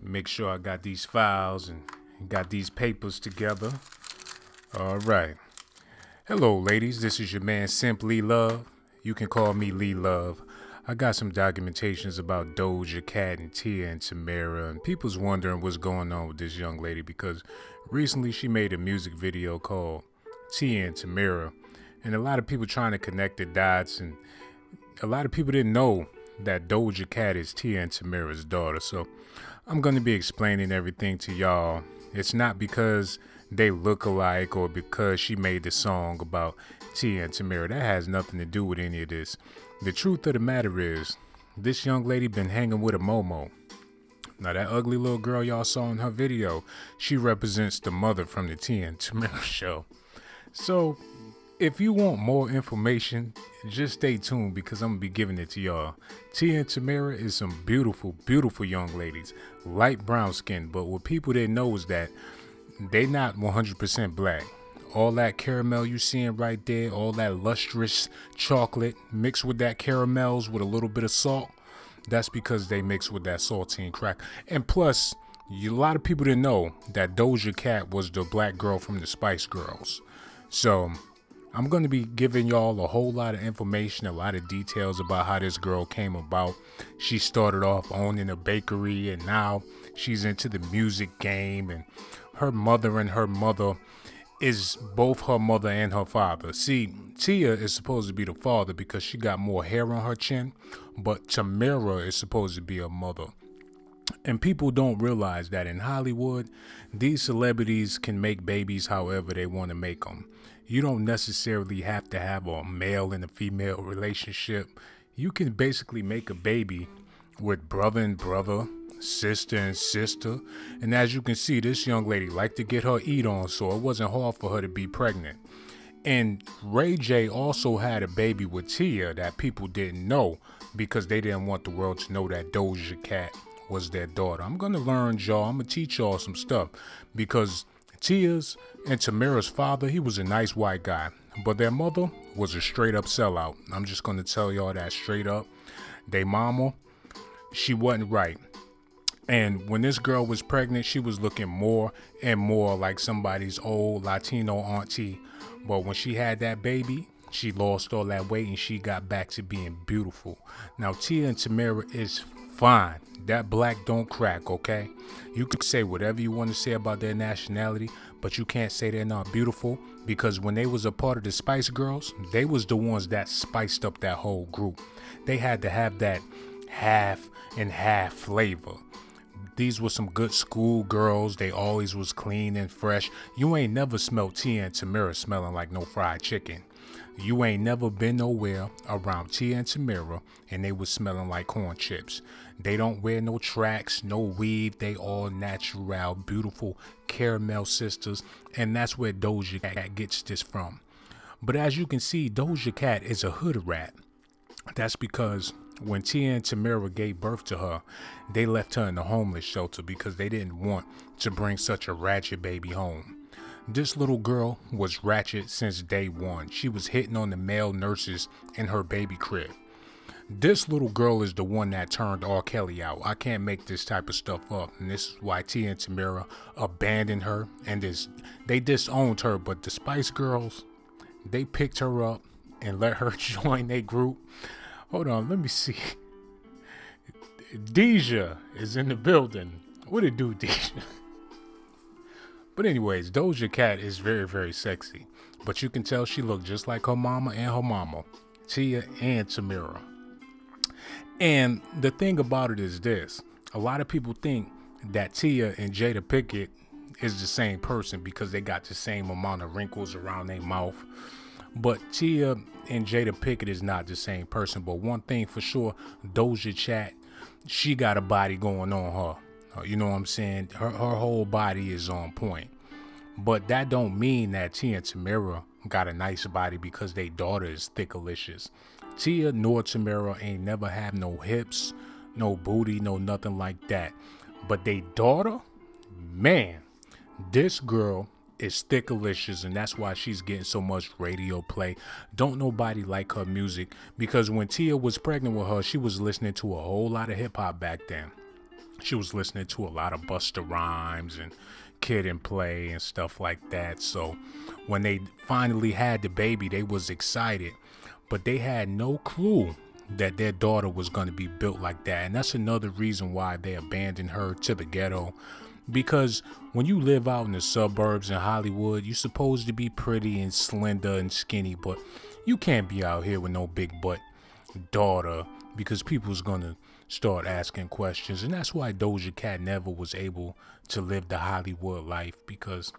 Make sure I got these files and got these papers together. All right. Hello, ladies. This is your man, Simply Love. You can call me Lee Love. I got some documentations about Doja Cat and Tia and Tamera, and people's wondering what's going on with this young lady because recently she made a music video called Tia and Tamera, and a lot of people trying to connect the dots, and a lot of people didn't know that Doja Cat is Tia and Tamera's daughter. So I'm going to be explaining everything to y'all. It's not because they look alike or because she made the song about Tia and Tamera. That has nothing to do with any of this. The truth of the matter is, this young lady been hanging with a Momo. Now that ugly little girl y'all saw in her video, she represents the mother from the Tia and Tamera show. So if you want more information, just stay tuned because I'm going to be giving it to y'all. Tia and Tamera is some beautiful, beautiful young ladies. Light brown skin, but what people didn't know is that they not 100% black. All that caramel you seeing right there, all that lustrous chocolate mixed with that caramels with a little bit of salt, that's because they mix with that saltine crack. And plus, a lot of people didn't know that Doja Cat was the black girl from the Spice Girls. So I'm going to be giving y'all a whole lot of information, a lot of details about how this girl came about. She started off owning a bakery and now she's into the music game, and her mother is both her mother and her father. See, Tia is supposed to be the father because she got more hair on her chin, but Tamera is supposed to be her mother. And people don't realize that in Hollywood, these celebrities can make babies however they want to make them. You don't necessarily have to have a male and a female relationship. You can basically make a baby with brother and brother, sister and sister. And as you can see, this young lady liked to get her eat on, so it wasn't hard for her to be pregnant. And Ray J also had a baby with Tia that people didn't know because they didn't want the world to know that Doja Cat was their daughter. I'm gonna learn y'all, I'm gonna teach y'all some stuff because Tia's and Tamera's father, he was a nice white guy, but their mother was a straight up sellout. I'm just gonna tell y'all that straight up. They mama, she wasn't right. And when this girl was pregnant, she was looking more and more like somebody's old Latino auntie. But when she had that baby, she lost all that weight and she got back to being beautiful. Now, Tia and Tamera is fine. That black don't crack, okay? You can say whatever you want to say about their nationality, but you can't say they're not beautiful because when they was a part of the Spice Girls, they was the ones that spiced up that whole group. They had to have that half and half flavor. These were some good school girls. They always was clean and fresh. You ain't never smelled Tia and Tamera smelling like no fried chicken. You ain't never been nowhere around Tia and Tamera and they was smelling like corn chips. They don't wear no tracks, no weave. They all natural, beautiful caramel sisters. And that's where Doja Cat gets this from. But as you can see, Doja Cat is a hood rat. That's because when Tia and Tamera gave birth to her, they left her in the homeless shelter because they didn't want to bring such a ratchet baby home. This little girl was ratchet since day one. She was hitting on the male nurses in her baby crib. This little girl is the one that turned R. Kelly out. I can't make this type of stuff up. And this is why Tia and Tamera abandoned her and they disowned her. But the Spice Girls, they picked her up and let her join their group. Hold on, let me see. Deja is in the building. What it do, Deja? But anyways, Doja Cat is very, very sexy. But you can tell she looked just like her mama and her mama, Tia and Tamera. And the thing about it is this. A lot of people think that Tia and Jada Pinkett is the same person because they got the same amount of wrinkles around their mouth. But Tia and Jada Pinkett is not the same person. But one thing for sure, Doja Cat, she got a body going on her. You know what I'm saying? Her whole body is on point. But that don't mean that Tia and Tamera got a nice body because their daughter is thickalicious. Tia nor Tamera ain't never have no hips, no booty, no nothing like that. But they daughter, man, this girl is thickalicious, and that's why she's getting so much radio play. Don't nobody like her music because when Tia was pregnant with her, she was listening to a whole lot of hip hop back then. She was listening to a lot of Busta Rhymes and Kid and Play and stuff like that. So when they finally had the baby, they was excited, but they had no clue that their daughter was going to be built like that. And that's another reason why they abandoned her to the ghetto. Because when you live out in the suburbs in Hollywood, you're supposed to be pretty and slender and skinny, but you can't be out here with no big butt daughter, because people's gonna start asking questions. And that's why Doja Cat never was able to live the Hollywood life, because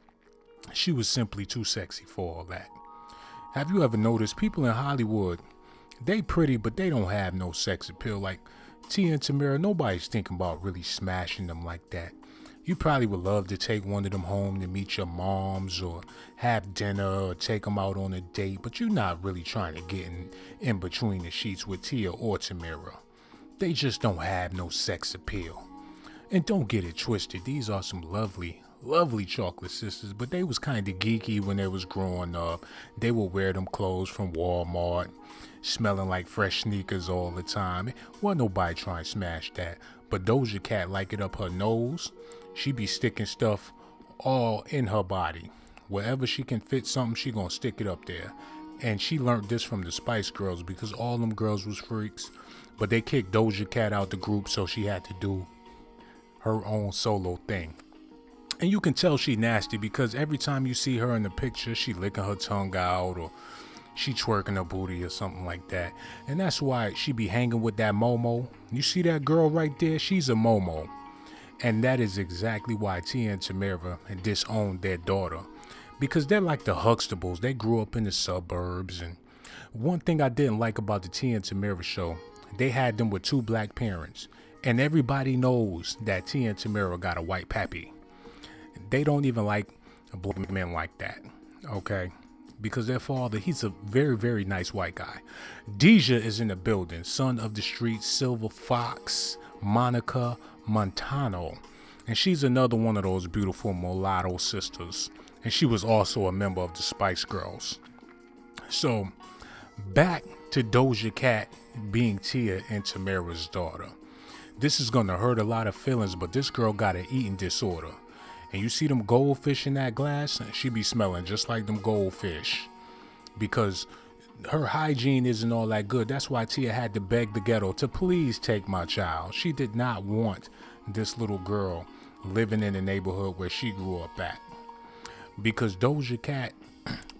she was simply too sexy for all that. Have you ever noticed people in Hollywood, they pretty, but they don't have no sex appeal? Like Tia and Tamera, nobody's thinking about really smashing them like that. You probably would love to take one of them home to meet your moms, or have dinner, or take them out on a date, but you're not really trying to get in between the sheets with Tia or Tamera. They just don't have no sex appeal. And don't get it twisted, these are some lovely, lovely chocolate sisters, but they was kind of geeky when they was growing up. They would wear them clothes from Walmart, smelling like fresh sneakers all the time. Wasn't nobody trying to smash that. But Doja Cat like it up her nose. She be sticking stuff all in her body. Wherever she can fit something, she gonna stick it up there. And she learned this from the Spice Girls, because all them girls was freaks. But they kicked Doja Cat out the group, so she had to do her own solo thing. And you can tell she nasty, because every time you see her in the picture, she licking her tongue out, or she twerking her booty or something like that. And that's why she be hanging with that Momo. You see that girl right there? She's a Momo. And that is exactly why Tia and Tamera disowned their daughter, because they're like the Huxtables. They grew up in the suburbs. And one thing I didn't like about the Tia and Tamera show, they had them with two black parents, and everybody knows that Tia and Tamera got a white pappy. They don't even like black men like that, okay? Because their father, he's a very, very nice white guy. Deja is in the building, son of the streets, Silver Fox, Monica Montano, and she's another one of those beautiful mulatto sisters, and she was also a member of the Spice Girls. So back to Doja Cat being Tia and Tamera's daughter. This is gonna hurt a lot of feelings, but this girl got an eating disorder, and you see them goldfish in that glass, she be smelling just like them goldfish, because her hygiene isn't all that good. That's why Tia had to beg the ghetto to please take my child. She did not want this little girl living in the neighborhood where she grew up at. Because Doja Cat,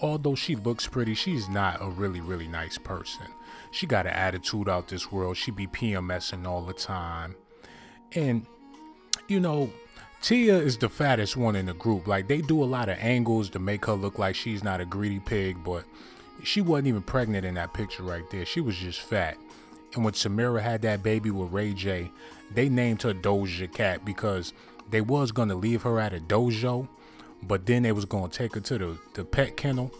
although she looks pretty, she's not a really, really nice person. She got an attitude out this world. She be PMSing all the time. And, you know, Tia is the fattest one in the group. Like, they do a lot of angles to make her look like she's not a greedy pig, but she wasn't even pregnant in that picture right there. She was just fat. And when Tamera had that baby with Ray J, they named her Doja Cat, because they was going to leave her at a dojo, but then they was going to take her to the pet kennel.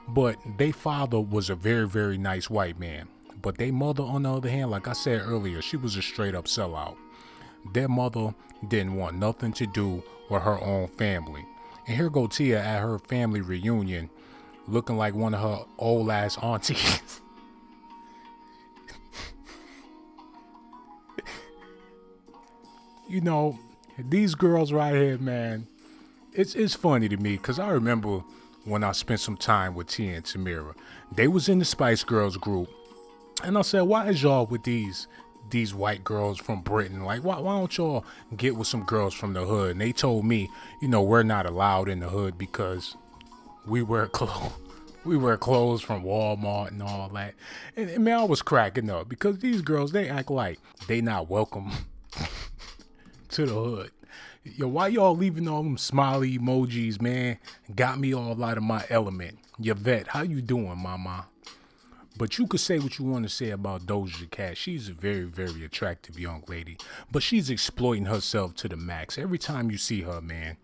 But their father was a very, very nice white man. But their mother, on the other hand, like I said earlier, she was a straight up sellout. Their mother didn't want nothing to do with her own family. And here go Tia at her family reunion, looking like one of her old ass aunties. You know, these girls right here, man, it's funny to me, because I remember when I spent some time with Tia and Tamera. They was in the Spice Girls group, and I said, why is y'all with these white girls from Britain? Like, why don't y'all get with some girls from the hood? And they told me, you know, we're not allowed in the hood because we wear clothes. We wear clothes from Walmart and all that. And man, I was cracking up, because these girls, they act like they not welcome to the hood. Yo, why y'all leaving all them smiley emojis, man? Got me all out of my element. Yvette, how you doing, mama? But you could say what you want to say about Doja Cat. She's a very, very attractive young lady, but she's exploiting herself to the max. Every time you see her, man,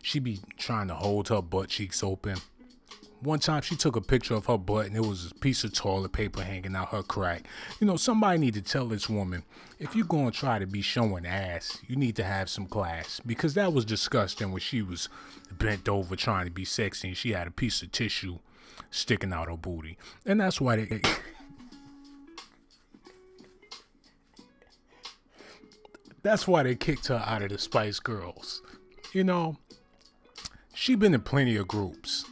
she be trying to hold her butt cheeks open. One time she took a picture of her butt and it was a piece of toilet paper hanging out her crack. You know, somebody need to tell this woman, if you're going to try to be showing ass, you need to have some class. Because that was disgusting when she was bent over trying to be sexy and she had a piece of tissue sticking out her booty. And that's why That's why they kicked her out of the Spice Girls. You know, she been in plenty of groups.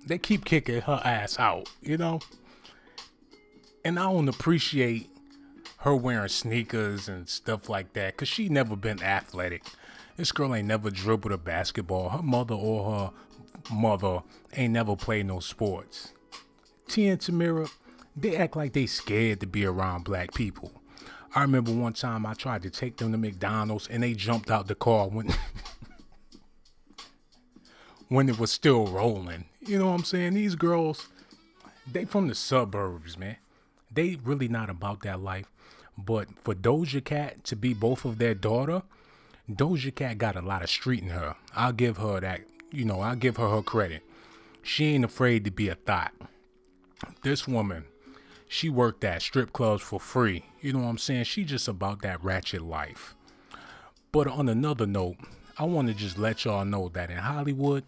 They keep kicking her ass out, you know? And I don't appreciate her wearing sneakers and stuff like that, because she never been athletic. This girl ain't never dribbled a basketball. Her mother or her mother ain't never played no sports. Tia and Tamera, they act like they scared to be around black people. I remember one time I tried to take them to McDonald's and they jumped out the car when when it was still rolling. You know what I'm saying? These girls, they from the suburbs, man. They really not about that life. But for Doja Cat to be both of their daughter, Doja Cat got a lot of street in her. I'll give her that, you know, I'll give her credit. She ain't afraid to be a thought. This woman, she worked at strip clubs for free. You know what I'm saying? She just about that ratchet life. But on another note, I want to just let y'all know that in Hollywood,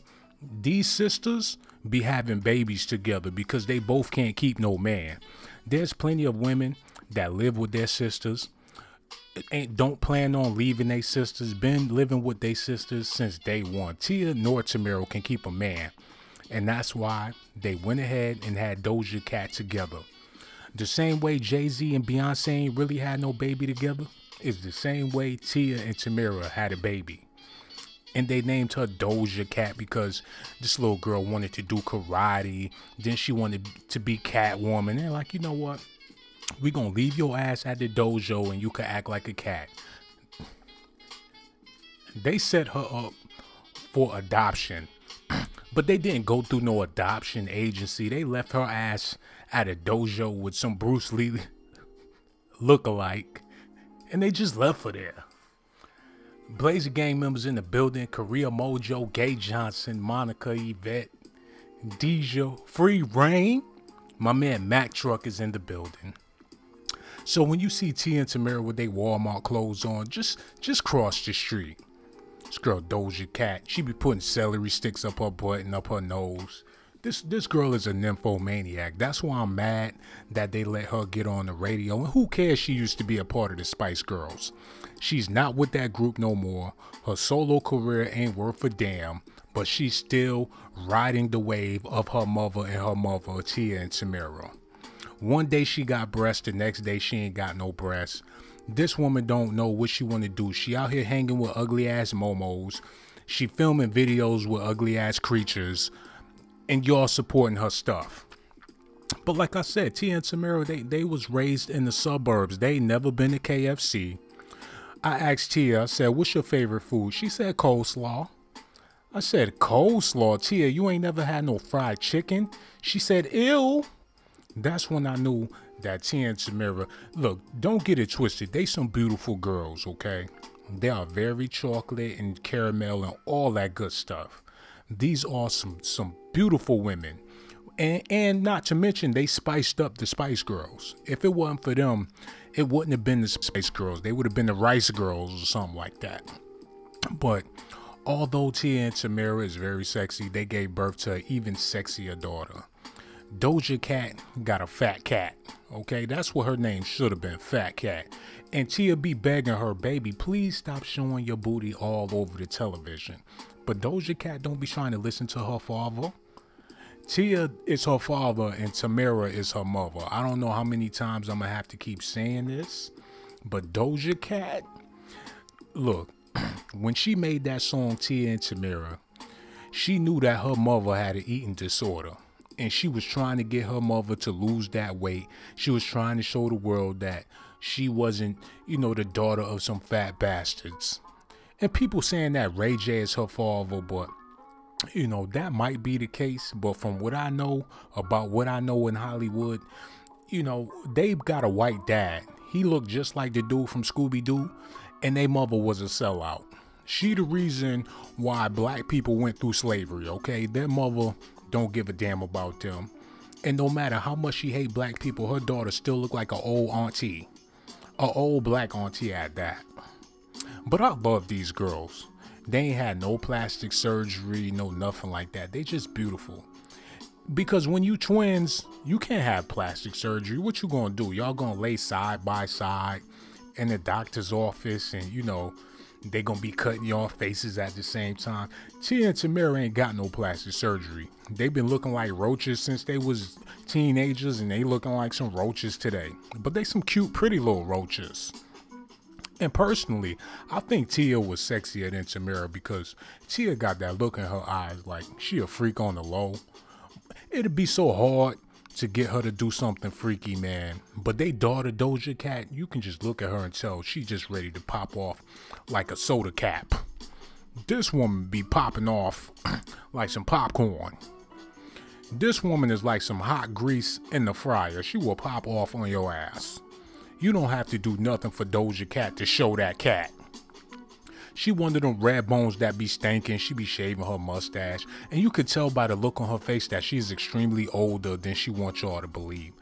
these sisters be having babies together because they both can't keep no man. There's plenty of women that live with their sisters and don't plan on leaving their sisters, been living with their sisters since day one. Tia nor Tamera can keep a man. And that's why they went ahead and had Doja Cat together. The same way Jay-Z and Beyonce ain't really had no baby together is the same way Tia and Tamera had a baby. And they named her Doja Cat because this little girl wanted to do karate. Then she wanted to be Catwoman. And they're like, you know what? We gonna leave your ass at the dojo and you can act like a cat. They set her up for adoption. But they didn't go through no adoption agency. They left her ass at a dojo with some Bruce Lee lookalike. And they just left her there. Blazer gang members in the building. Korea Mojo, Gay Johnson, Monica, Yvette, Deja, Free Rain. My man Mac Truck is in the building. So when you see Tia and Tamera with their Walmart clothes on, just cross the street. This girl Doja Cat, she be putting celery sticks up her butt and up her nose. This girl is a nymphomaniac. That's why I'm mad that they let her get on the radio. And who cares, she used to be a part of the Spice Girls. She's not with that group no more. Her solo career ain't worth a damn. But she's still riding the wave of her mother and her mother, Tia and Tamera. One day she got breasts, the next day she ain't got no breasts. This woman don't know what she want to do. She out here hanging with ugly ass momos. She filming videos with ugly ass creatures. And y'all supporting her stuff. But like I said, Tia and Tamera, they was raised in the suburbs. They never been to KFC. I asked Tia, I said, what's your favorite food? She said coleslaw. I said, coleslaw? Tia, you ain't never had no fried chicken? She said, ew. That's when I knew that Tia and Tamera, look, don't get it twisted. They some beautiful girls, okay? They are very chocolate and caramel and all that good stuff. These are some beautiful women. And not to mention, they spiced up the Spice Girls. If it wasn't for them, it wouldn't have been the Spice Girls. They would have been the Rice Girls or something like that. But although Tia and Tamera is very sexy, they gave birth to an even sexier daughter. Doja Cat got a fat cat. Okay, that's what her name should have been, Fat Cat. And Tia be begging her, baby, please stop showing your booty all over the television. But Doja Cat don't be trying to listen to her father. Tia is her father and Tamera is her mother. I don't know how many times I'm going to have to keep saying this. But Doja Cat, look, when she made that song Tia and Tamera, she knew that her mother had an eating disorder. And she was trying to get her mother to lose that weight. She was trying to show the world that she wasn't, you know, the daughter of some fat bastards. And people saying that Ray J is her father, but, you know, that might be the case. But from what I know about what I know in Hollywood, you know, they got a white dad. He looked just like the dude from Scooby-Doo, and their mother was a sellout. She the reason why black people went through slavery, okay? Their mother don't give a damn about them. And no matter how much she hate black people, her daughter still look like an old auntie. An old black auntie at that. But I love these girls. They ain't had no plastic surgery, no nothing like that. They just beautiful. Because when you twins, you can't have plastic surgery. What you gonna do? Y'all gonna lay side by side in the doctor's office and, you know, they gonna be cutting y'all faces at the same time. Tia and Tamera ain't got no plastic surgery. They been looking like roaches since they was teenagers, and they looking like some roaches today. But they some cute, pretty little roaches. And personally, I think Tia was sexier than Tamera because Tia got that look in her eyes like she a freak on the low. It'd be so hard to get her to do something freaky, man. But they daughter Doja Cat, you can just look at her and tell she just ready to pop off like a soda cap. This woman be popping off like some popcorn. This woman is like some hot grease in the fryer. She will pop off on your ass. You don't have to do nothing for Doja Cat to show that cat. She one of them red bones that be stinking. She be shaving her mustache. And you could tell by the look on her face that she's extremely older than she wants y'all to believe.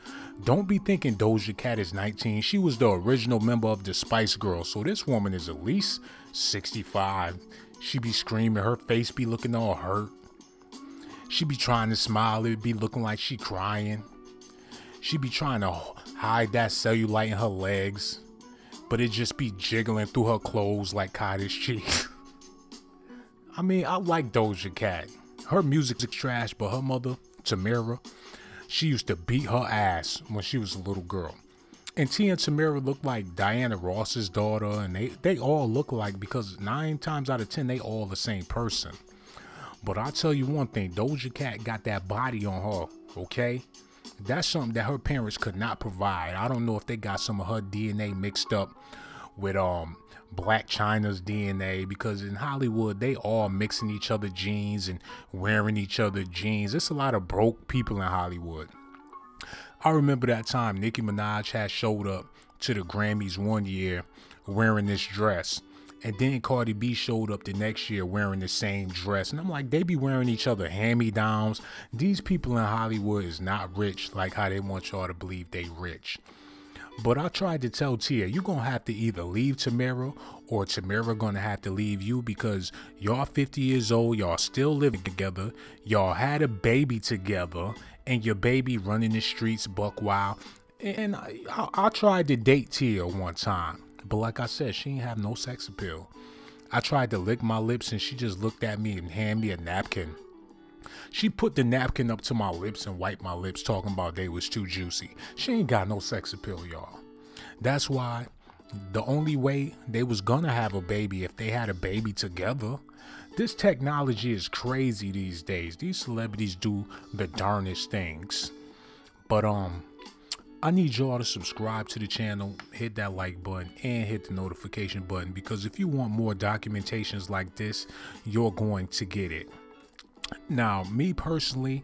Don't be thinking Doja Cat is 19. She was the original member of the Spice Girls. So this woman is at least 65. She be screaming. Her face be looking all hurt. She be trying to smile. It be looking like she crying. She be trying to hide that cellulite in her legs. But it just be jiggling through her clothes like cottage cheese. I mean, I like Doja Cat. Her music's trash, but her mother, Tamera, she used to beat her ass when she was a little girl. And Tia and Tamera look like Diana Ross's daughter, and they all look alike because 9 times out of 10, they all the same person. But I'll tell you one thing, Doja Cat got that body on her, okay? That's something that her parents could not provide. I don't know if they got some of her DNA mixed up with Black China's DNA, because in Hollywood they all mixing each other genes and wearing each other jeans. There's a lot of broke people in Hollywood. I remember that time Nicki Minaj had showed up to the Grammys one year wearing this dress. And then Cardi B showed up the next year wearing the same dress. And I'm like, they be wearing each other hand-me-downs. These people in Hollywood is not rich like how they want y'all to believe they rich. But I tried to tell Tia, you're going to have to either leave Tamera or Tamera going to have to leave you, because y'all 50 years old, y'all still living together, y'all had a baby together, and your baby running the streets buck wild. And I tried to date Tia one time. But like I said, she ain't have no sex appeal. I tried to lick my lips and she just looked at me and handed me a napkin. She put the napkin up to my lips and wiped my lips, talking about they was too juicy. She ain't got no sex appeal, y'all. That's why the only way they was gonna have a baby if they had a baby together. This technology is crazy these days. These celebrities do the darnest things. But I need y'all to subscribe to the channel, hit that like button, and hit the notification button, because if you want more documentations like this, you're going to get it. Now, me personally,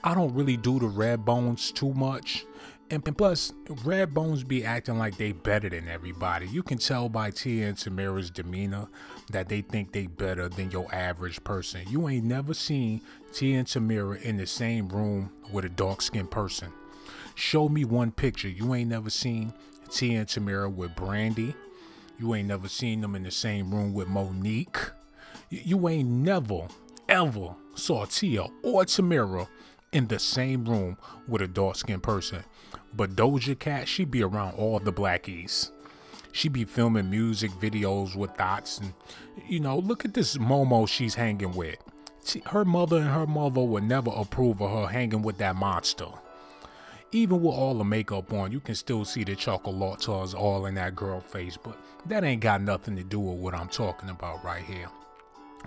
I don't really do the red bones too much. And plus, red bones be acting like they better than everybody. You can tell by Tia and Tamera's demeanor that they think they better than your average person. You ain't never seen Tia and Tamera in the same room with a dark-skinned person. Show me one picture. You ain't never seen Tia and Tamera with Brandy. You ain't never seen them in the same room with Monique. You ain't never, ever saw Tia or Tamera in the same room with a dark-skinned person. But Doja Cat, she be around all the blackies. She be filming music videos with thoughts. And, you know, look at this Momo she's hanging with. Her mother and her mother would never approve of her hanging with that monster. Even with all the makeup on, you can still see the chocolates all in that girl face, but that ain't got nothing to do with what I'm talking about right here.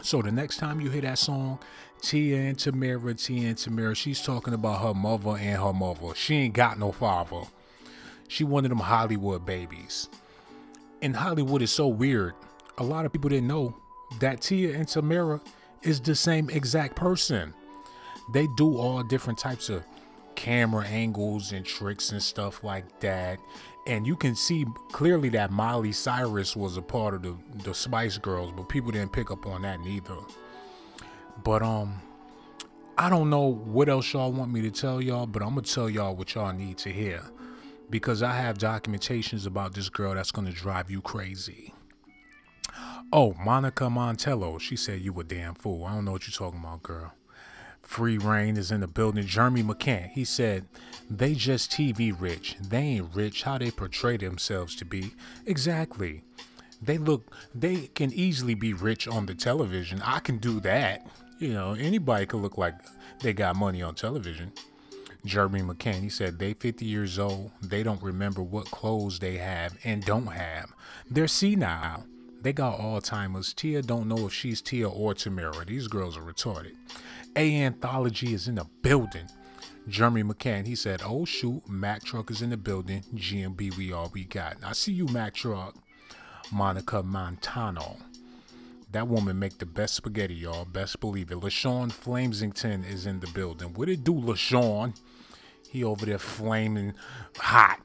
So the next time you hear that song, Tia and Tamera, she's talking about her mother and her mother. She ain't got no father. She one of them Hollywood babies. And Hollywood is so weird. A lot of people didn't know that Tia and Tamera is the same exact person. They do all different types of camera angles and tricks and stuff like that, and you can see clearly that Miley Cyrus was a part of the Spice Girls, but people didn't pick up on that neither. But I don't know what else y'all want me to tell y'all, but I'm gonna tell y'all what y'all need to hear, because I have documentations about this girl that's gonna drive you crazy. Oh, Monica Montello, she said you a damn fool. I don't know what you're talking about, girl. Free Reign is in the building. Jeremy McCann, he said, they just TV rich. They ain't rich how they portray themselves to be. Exactly. They can easily be rich on the television. I can do that. You know, anybody could look like they got money on television. Jeremy McCann, he said, they 50 years old. They don't remember what clothes they have and don't have. They're senile. They got Alzheimer's. Tia don't know if she's Tia or Tamera. These girls are retarded. A Anthology is in the building. Jeremy McCann, he said, oh shoot, Mack Truck is in the building. GMB, we all we got. I see you, Mack Truck. Monica Montano. That woman make the best spaghetti, y'all. Best believe it. LaShawn Flamsington is in the building. What it do, LaShawn? He over there flaming hot.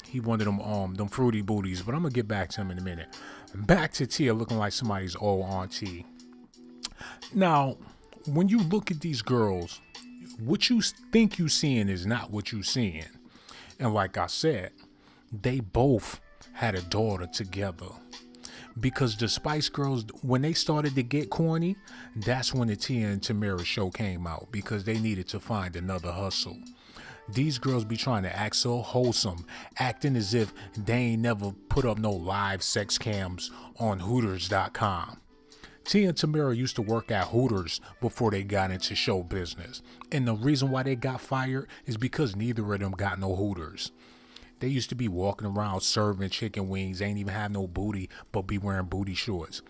He one of them fruity booties, but I'm gonna get back to him in a minute. Back to Tia looking like somebody's old auntie. Now, when you look at these girls, what you think you seeing is not what you seeing. And like I said, they both had a daughter together. Because the Spice Girls, when they started to get corny, that's when the Tia and Tamera show came out, because they needed to find another hustle. These girls be trying to act so wholesome, acting as if they ain't never put up no live sex cams on Hooters.com. Tia and Tamera used to work at Hooters before they got into show business. And the reason why they got fired is because neither of them got no Hooters. They used to be walking around serving chicken wings, ain't even have no booty, but be wearing booty shorts.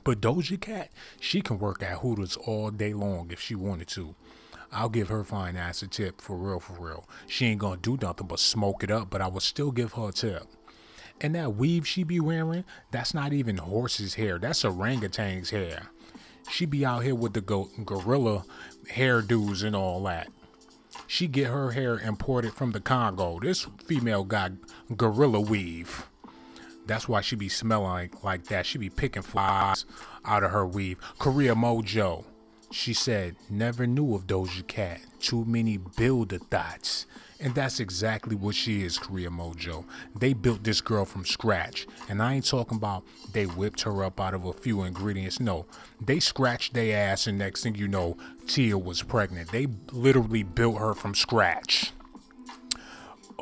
But Doja Cat, she can work at Hooters all day long if she wanted to. I'll give her fine ass a tip, for real, for real. She ain't gonna do nothing but smoke it up, but I would still give her a tip. And that weave she be wearing, that's not even horse's hair, that's orangutan's hair. She be out here with the gorilla hairdos and all that. She get her hair imported from the Congo. This female got gorilla weave. That's why she be smelling like that. She be picking flies out of her weave. Korea Mojo, she said, never knew of Doja Cat. Too many builder thoughts. And that's exactly what she is, Korea Mojo. They built this girl from scratch. And I ain't talking about they whipped her up out of a few ingredients. No, they scratched their ass, and next thing you know, Tia was pregnant. They literally built her from scratch.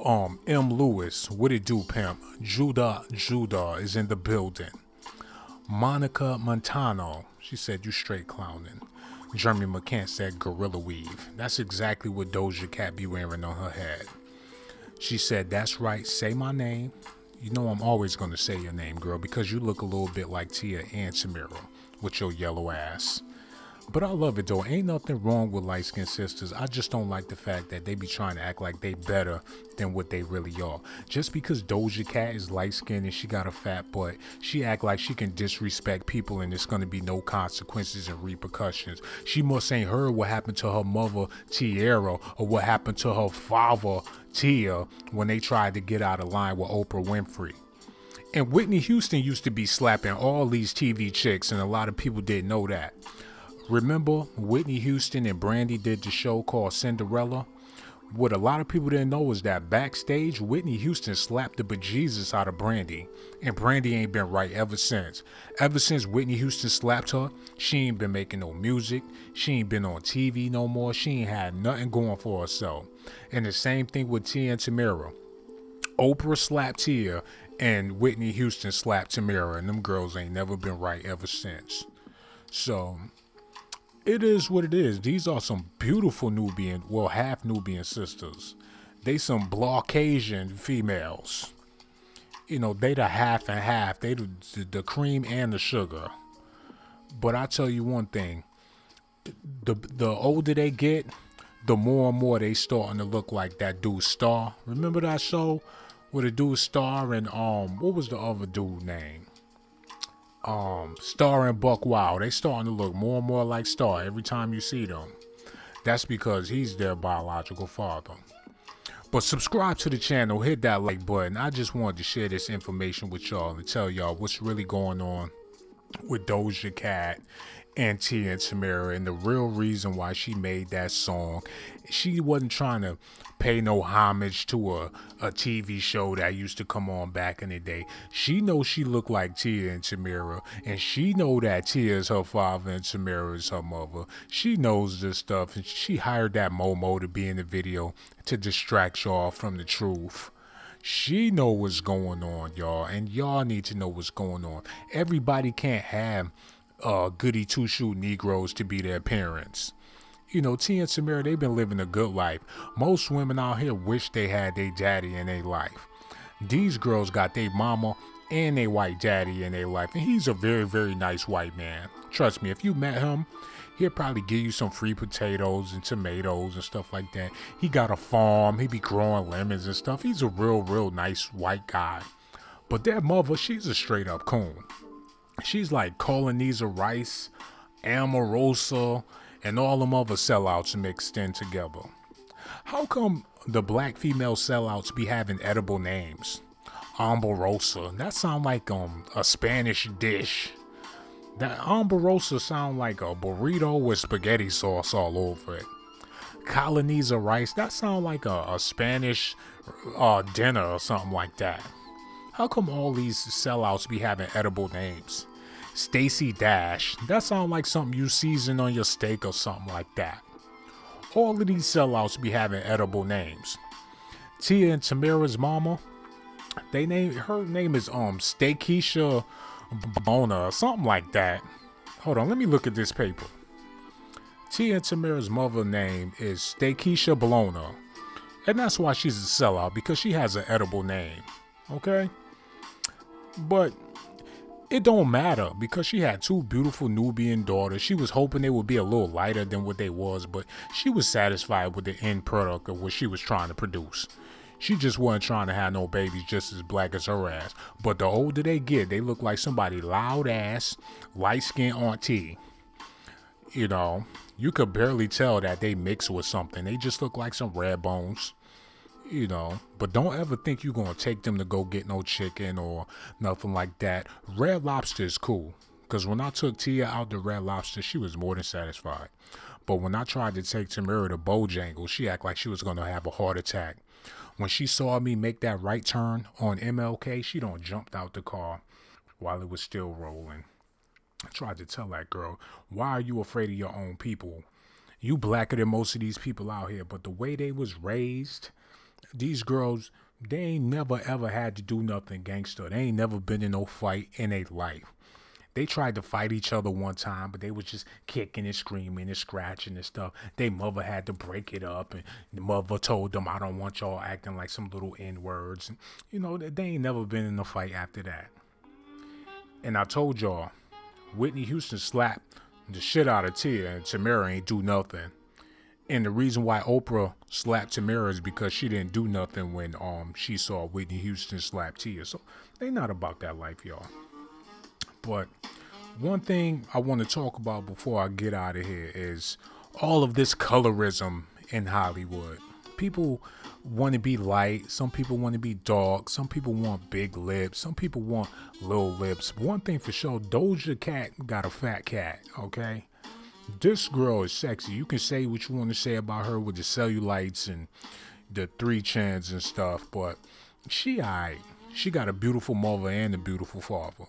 M. Lewis, what it do, pimp? Judah is in the building. Monica Montano, she said, you straight clowning. Jeremy McCann said gorilla weave. That's exactly what Doja Cat be wearing on her head. She said, that's right, say my name. You know I'm always going to say your name, girl, because you look a little bit like Tia and Tamera with your yellow ass. But I love it, though. Ain't nothing wrong with light-skinned sisters. I just don't like the fact that they be trying to act like they better than what they really are. Just because Doja Cat is light-skinned and she got a fat butt, she act like she can disrespect people and there's going to be no consequences and repercussions. She must ain't heard what happened to her mother, Tiara, or what happened to her father, Tia, when they tried to get out of line with Oprah Winfrey. And Whitney Houston used to be slapping all these TV chicks, and a lot of people didn't know that. Remember, Whitney Houston and Brandy did the show called Cinderella? What a lot of people didn't know is that backstage, Whitney Houston slapped the bejesus out of Brandy. And Brandy ain't been right ever since. Ever since Whitney Houston slapped her, she ain't been making no music. She ain't been on TV no more. She ain't had nothing going for herself. And the same thing with Tia and Tamera. Oprah slapped Tia and Whitney Houston slapped Tamera. And them girls ain't never been right ever since. So it is what it is. These are some beautiful Nubian, well, half Nubian sisters. They some Caucasian females. You know, they the half and half. They the cream and the sugar. But I tell you one thing. The older they get, the more and more they starting to look like that dude Star. Remember that show with the dude Star and what was the other dude name? Star and Buck Wild. They starting to look more and more like Star every time you see them. That's because he's their biological father. But subscribe to the channel, hit that like button. I just wanted to share this information with y'all and tell y'all what's really going on with Doja Cat and Tia and Tamera, and the real reason why she made that song, she wasn't trying to pay no homage to a TV show that used to come on back in the day. She knows she looked like Tia and Tamera, and she know that Tia is her father and Tamera is her mother. She knows this stuff, and she hired that Momo to be in the video to distract y'all from the truth. She know what's going on, y'all, and y'all need to know what's going on. Everybody can't have goody two-shoe Negroes to be their parents. You know, Tia and Tamera, they've been living a good life. Most women out here wish they had their daddy in their life. These girls got their mama and their white daddy in their life, and he's a very, very nice white man. Trust me, if you met him, he'll probably give you some free potatoes and tomatoes and stuff like that. He got a farm, he be growing lemons and stuff. He's a real, real nice white guy. But that mother, she's a straight up coon. She's like Colorism Rice, Amorosa, and all them other sellouts mixed in together. How come the black female sellouts be having edible names? Amorosa, that sound like a Spanish dish. That Amorosa sound like a burrito with spaghetti sauce all over it. Colorism Rice, that sound like a Spanish dinner or something like that. How come all these sellouts be having edible names? Stacy Dash, that sound like something you season on your steak or something like that. All of these sellouts be having edible names. Tia and Tamera's mama, her name is Steakisha Bona or something like that. Hold on, let me look at this paper. Tia and Tamera's mother name is Steakisha Bologna, and that's why she's a sellout, because she has an edible name. Okay, but it don't matter, because she had two beautiful Nubian daughters. She was hoping they would be a little lighter than what they was, but she was satisfied with the end product of what she was trying to produce. She just wasn't trying to have no babies just as black as her ass. But the older they get, they look like somebody loud ass, light skinned auntie. You know, you could barely tell that they mix with something. They just look like some red bones. You know, but don't ever think you're going to take them to go get no chicken or nothing like that. Red Lobster is cool, because when I took Tia out to Red Lobster, she was more than satisfied. But when I tried to take Tamera to Bojangles, she acted like she was going to have a heart attack. When she saw me make that right turn on MLK, she done jumped out the car while it was still rolling. I tried to tell that girl, why are you afraid of your own people? You blacker than most of these people out here, but the way they was raised, these girls, they ain't never ever had to do nothing gangster. They ain't never been in no fight in their life. They tried to fight each other one time, but they was just kicking and screaming and scratching and stuff. They mother had to break it up, and the mother told them, I don't want y'all acting like some little N-words. And, you know, they ain't never been in a fight after that. And I told y'all, Whitney Houston slapped the shit out of Tia, and Tamera ain't do nothing. And the reason why Oprah slapped Tamera is because she didn't do nothing when she saw Whitney Houston slap Tia. So they not about that life, y'all. But one thing I want to talk about before I get out of here is all of this colorism in Hollywood. People want to be light. Some people want to be dark. Some people want big lips. Some people want little lips. One thing for sure, Doja Cat got a fat cat, okay? This girl is sexy. You can say what you want to say about her with the cellulites and the 3 chins and stuff, but she alright. She got a beautiful mother and a beautiful father.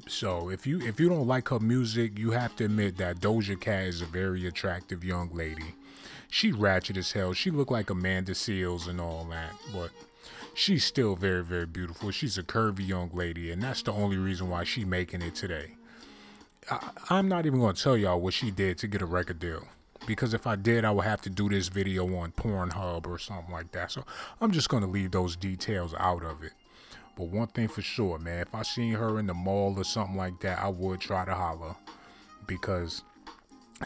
So if you don't like her music, you have to admit that Doja Cat is a very attractive young lady. She ratchet as hell. She look like Amanda Seals and all that, but she's still very, very beautiful. She's a curvy young lady, and that's the only reason why she's making it today. I'm not even going to tell y'all what she did to get a record deal, because if I did, I would have to do this video on Pornhub or something like that. So I'm just going to leave those details out of it. But one thing for sure, man, if I seen her in the mall or something like that, I would try to holler, because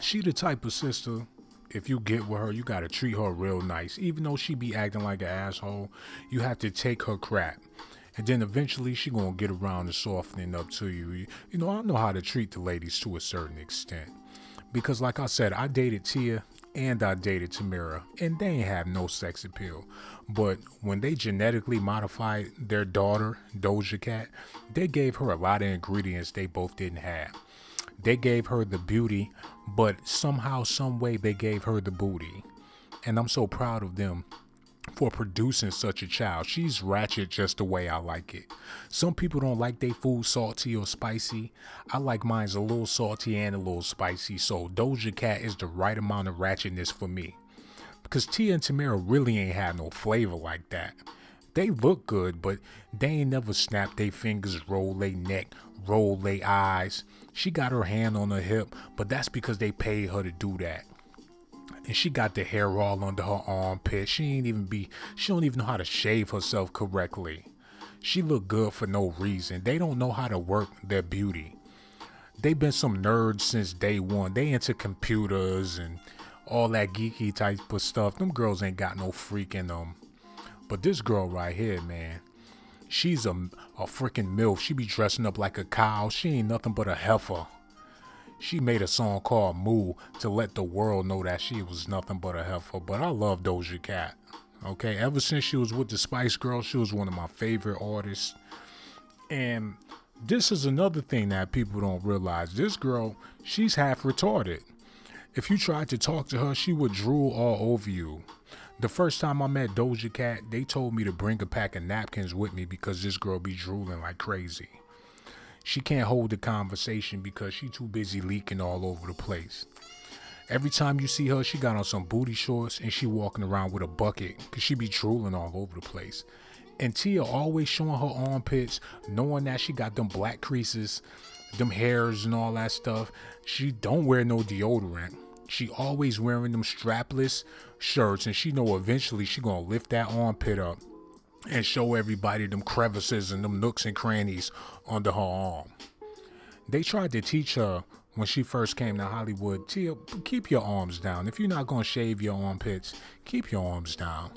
she the type of sister, if you get with her, you got to treat her real nice. Even though she be acting like an asshole, you have to take her crap. And then eventually she gonna get around to softening up to you. You know, I know how to treat the ladies to a certain extent. Because like I said, I dated Tia and I dated Tamera, and they ain't have no sex appeal. But when they genetically modified their daughter, Doja Cat, they gave her a lot of ingredients they both didn't have. They gave her the beauty, but somehow, some way, they gave her the booty. And I'm so proud of them for producing such a child. She's ratchet just the way I like it. Some people don't like their food salty or spicy. I like mine's a little salty and a little spicy. So Doja Cat is the right amount of ratchetness for me. Because Tia and Tamera really ain't had no flavor like that. They look good, but they ain't never snap their fingers, roll their neck, roll their eyes. She got her hand on her hip, but that's because they paid her to do that. And she got the hair all under her armpit. She don't even know how to shave herself correctly. She look good for no reason. They don't know how to work their beauty. They been some nerds since day one. They into computers and all that geeky type of stuff. Them girls ain't got no freak in them. But this girl right here, man, she's a freaking MILF. She be dressing up like a cow. She ain't nothing but a heifer. She made a song called Moo to let the world know that she was nothing but a heifer. But I love Doja Cat. Okay, ever since she was with the Spice Girls, she was one of my favorite artists. And this is another thing that people don't realize. This girl, she's half retarded. If you tried to talk to her, she would drool all over you. The first time I met Doja Cat, they told me to bring a pack of napkins with me because this girl be drooling like crazy. She can't hold the conversation because she too busy leaking all over the place. Every time you see her, she got on some booty shorts and she walking around with a bucket because she be drooling all over the place. And Tia always showing her armpits, knowing that she got them black creases, them hairs and all that stuff. She don't wear no deodorant. She always wearing them strapless shirts, and she know eventually she gonna lift that armpit up and show everybody them crevices and them nooks and crannies under her arm. They tried to teach her when she first came to Hollywood, Tia, keep your arms down. If you're not gonna shave your armpits, keep your arms down.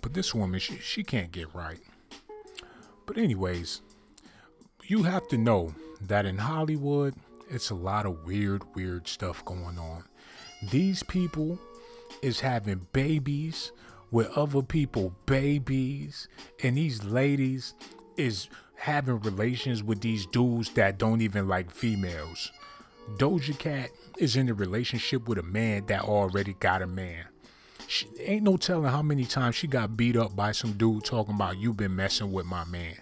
But this woman, she can't get right. But anyways, you have to know that in Hollywood, it's a lot of weird stuff going on. These people is having babies with other people babies, and these ladies is having relations with these dudes that don't even like females. Doja Cat is in a relationship with a man that already got a man. She, ain't no telling how many times she got beat up by some dude talking about you been messing with my man.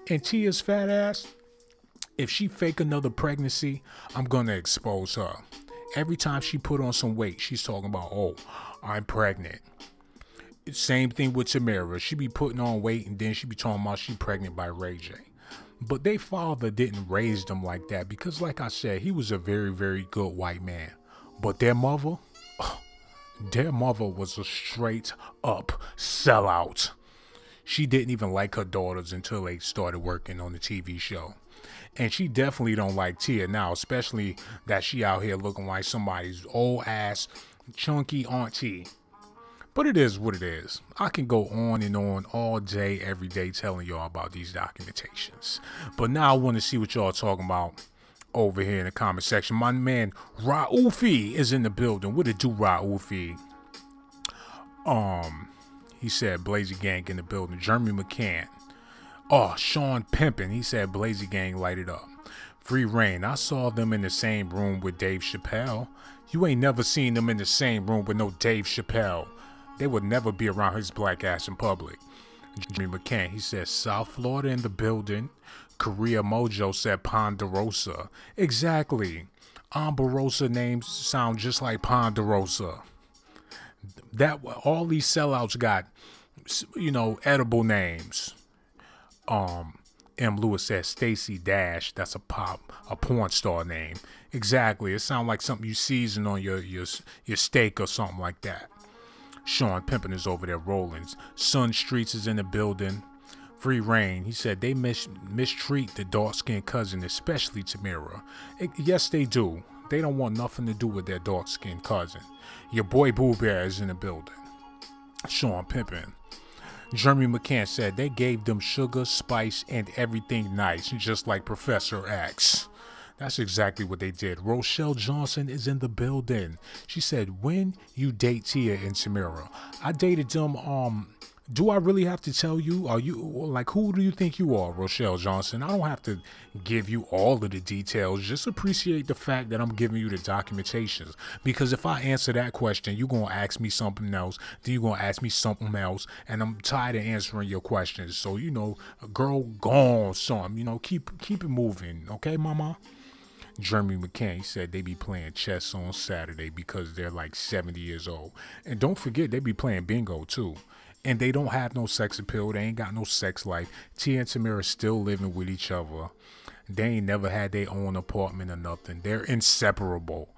And Tia's fat ass, if she fake another pregnancy, I'm gonna expose her. Every time she put on some weight, she's talking about, oh, I'm pregnant. Same thing with Tamera. She be putting on weight and then she be talking about she pregnant by Ray J. But their father didn't raise them like that because, like I said, he was a very good white man. But their mother was a straight up sellout. She didn't even like her daughters until they started working on the TV show. And she definitely don't like Tia now, especially that she out here looking like somebody's old ass chunky auntie. But it is what it is. I can go on and on all day, every day, telling y'all about these documentations. But now I want to see what y'all talking about over here in the comment section. My man Raufi is in the building. What it do, Raufi? He said Blazy Gang in the building. Jeremy McCann. Oh, Sean Pimpin. He said Blazy Gang light it up. Free Reign. I saw them in the same room with Dave Chappelle. You ain't never seen them in the same room with no Dave Chappelle. They would never be around his black ass in public. Jimmy McCann, he said South Florida in the building. Korea Mojo said Ponderosa. Exactly. Omarosa names sound just like Ponderosa. That all these sellouts got, you know, edible names. M. Lewis said Stacy Dash. That's a porn star name. Exactly. It sounds like something you season on your steak or something like that. Sean Pimpin is over there rolling. Sun Streets is in the building. Free Reign. He said they mistreat the dark-skinned cousin, especially Tamera. Yes, they do. They don't want nothing to do with their dark-skinned cousin. Your boy Boo Bear is in the building. Sean Pimpin. Jeremy McCann said they gave them sugar, spice, and everything nice, just like Professor X. That's exactly what they did. Rochelle Johnson is in the building. She said, when you date Tia and Tamera. I dated them Do I really have to tell you? Are you like, who do you think you are, Rochelle Johnson? I don't have to give you all of the details. Just appreciate the fact that I'm giving you the documentations. Because if I answer that question, you're going to ask me something else. Then you're going to ask me something else. And I'm tired of answering your questions. So, girl, go on, son. Keep it moving. Okay, mama? Jeremy McCain said they be playing chess on Saturday because they're like 70 years old. And don't forget, they be playing bingo too. And they don't have no sex appeal. They ain't got no sex life. Tia and Tamera still living with each other. They ain't never had their own apartment or nothing. They're inseparable.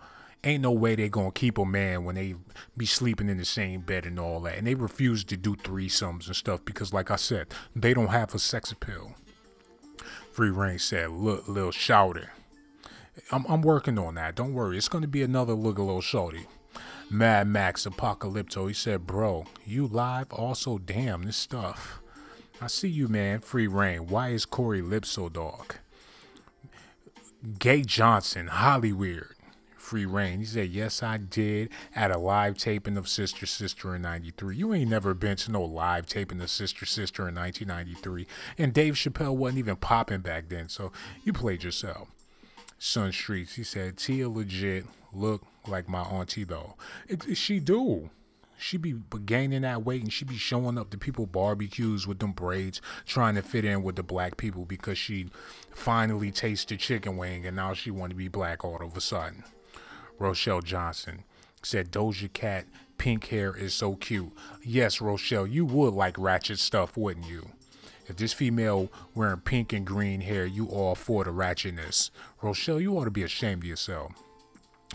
Ain't no way they gonna keep a man when they be sleeping in the same bed and all that. And they refuse to do threesomes and stuff because, like I said, they don't have a sex appeal. Free Reign said, look, little shouter. I'm working on that. Don't worry. It's gonna be another look a little shorty. Mad Max Apocalypto, he said, bro, you live? Also, damn, this stuff. I see you, man. Free Reign. Why is Corey lips so dark? Gay Johnson, HOLLYWIERD. Free Reign. He said, yes, I did at a live taping of Sister Sister in 93. You ain't never been to no live taping of Sister Sister in 1993. And Dave Chappelle wasn't even popping back then, so you played yourself. Sun Streets, he said, Tia legit look like my auntie though. She do. She be gaining that weight and she be showing up to people barbecues with them braids, trying to fit in with the black people because she finally tasted chicken wing and now she want to be black all of a sudden. Rochelle Johnson said Doja Cat pink hair is so cute. Yes, Rochelle, you would like ratchet stuff, wouldn't you? If this female wearing pink and green hair, you all for the ratchetness. Rochelle, you ought to be ashamed of yourself.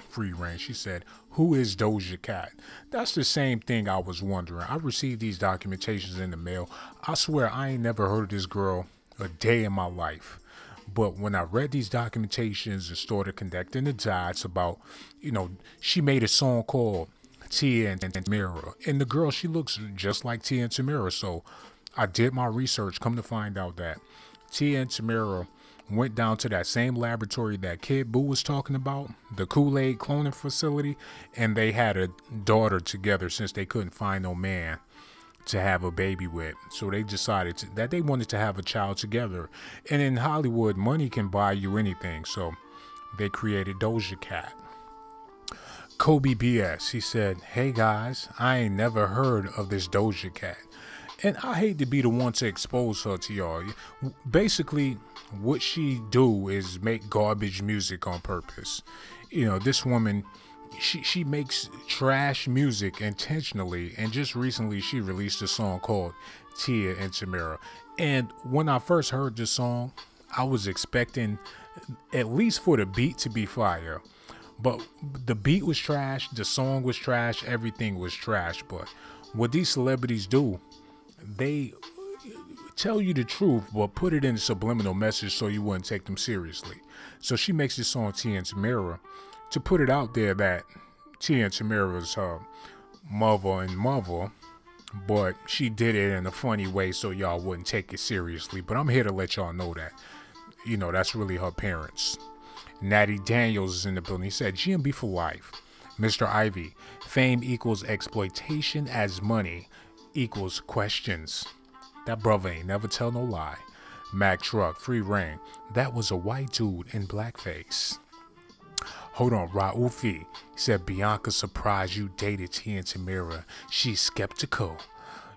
Free Reign, she said, who is Doja Cat? That's the same thing I was wondering. I received these documentations in the mail. I swear I ain't never heard of this girl a day in my life. But when I read these documentations and started conducting the dots about, she made a song called Tia and Tamera. And the girl, she looks just like Tia and Tamera. So I did my research, come to find out that Tia and Tamera went down to that same laboratory that Kid Boo was talking about, the Kool-Aid cloning facility, and they had a daughter together since they couldn't find no man to have a baby with. So they decided that they wanted to have a child together. And in Hollywood, money can buy you anything. So they created Doja Cat. Kobe BS, he said, hey guys, I ain't never heard of this Doja Cat. And I hate to be the one to expose her to y'all. Basically, what she do is make garbage music on purpose. This woman, she makes trash music intentionally. And just recently, she released a song called Tia and Tamera. And when I first heard this song, I was expecting at least for the beat to be fire. But the beat was trash, the song was trash, everything was trash. But what these celebrities do, they tell you the truth, but put it in a subliminal message so you wouldn't take them seriously. So she makes this song, Tia and Tamera, to put it out there that Tia and Tamera is her mother, but she did it in a funny way so y'all wouldn't take it seriously. But I'm here to let y'all know that, that's really her parents. Natty Daniels is in the building. He said, GMB for life. Mr. Ivy, fame equals exploitation as money equals questions. That brother ain't never tell no lie. Mac Truck, Free Reign, that was a white dude in blackface. Hold on, Raufi said Bianca surprised you dated Tia and Tamera. She's skeptical.